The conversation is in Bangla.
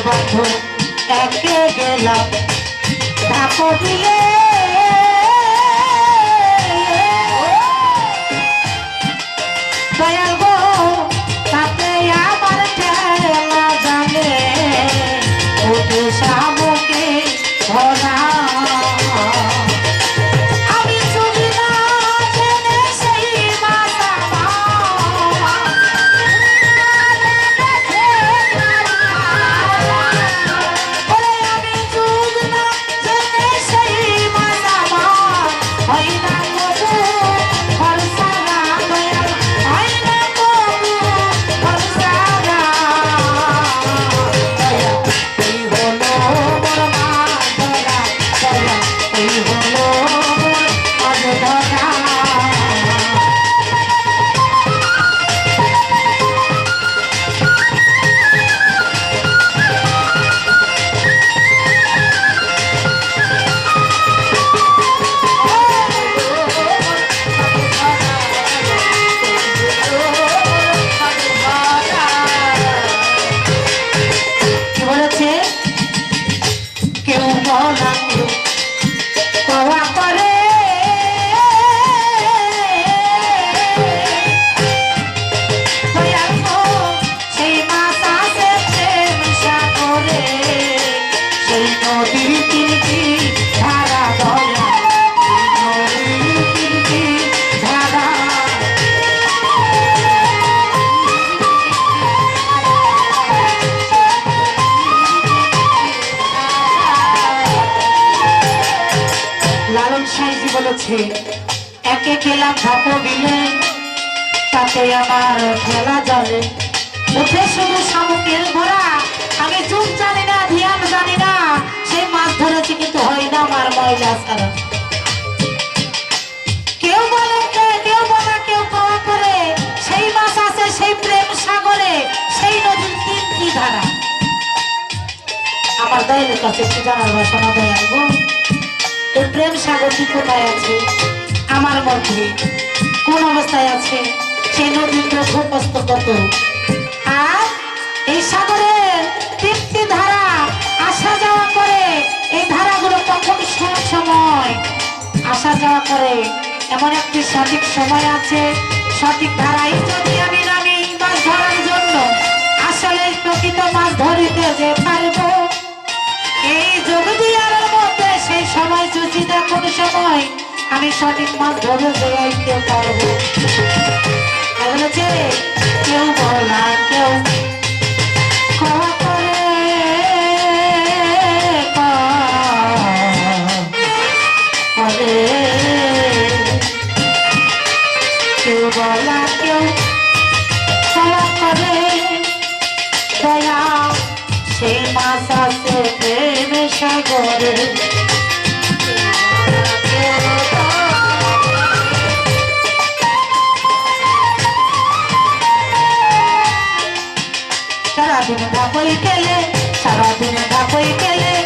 বন্ধু একে গেলাম ধাপো দিলে দয়াল গো তাতে আমার খেলা জানে ওকে শামুকে ভরা একে খেলাম ধাপো বিলে তাতে আমার খেলা জলে উঠে শুধু শামুকের ঘোড়া আমি চুপ জানি না ধ্যান জানি না সেই মাছ ধরেছি কিন্তু হয় না আমার ময়লা ছাড়া কেউ বলে কেউ বলে কেউ কওয়া করে সেই মাছ আছে সেই প্রেম সাগরে সেই নদীর তিনটি ধারা আমার দয়ালের কাছে একটু জানার বাসনা দয়াল গো এই প্রেম সাগরটি কোথায় আছে আমার মধ্যে কোন অবস্থায় আছে সেই নদীর প্রস্থ কত আর এই সাগরের তিনটি ধারা আসা যাওয়া করে এই ধারাগুলো কখন সব সময় আসা যাওয়া করে এমন একটি সঠিক সময় আছে সঠিক ধারায় যদি আমি নামি মাছ ধরার জন্য আসলে প্রকৃত মাছ ধরিতে যে পারবো এই জগদিয়ারের মধ্যে সেই সময় চুচি দেখুন সময় আমি সঠিক মাছ ধরে যাইতে পারবো বলেছে কেউ বলা কেউ কেউ বলা কেউ করে দয়া সেই মাছ আছে প্রেম সাগরে সারাদিন ধাপই খেলে সারাদিন ধাপই খেলে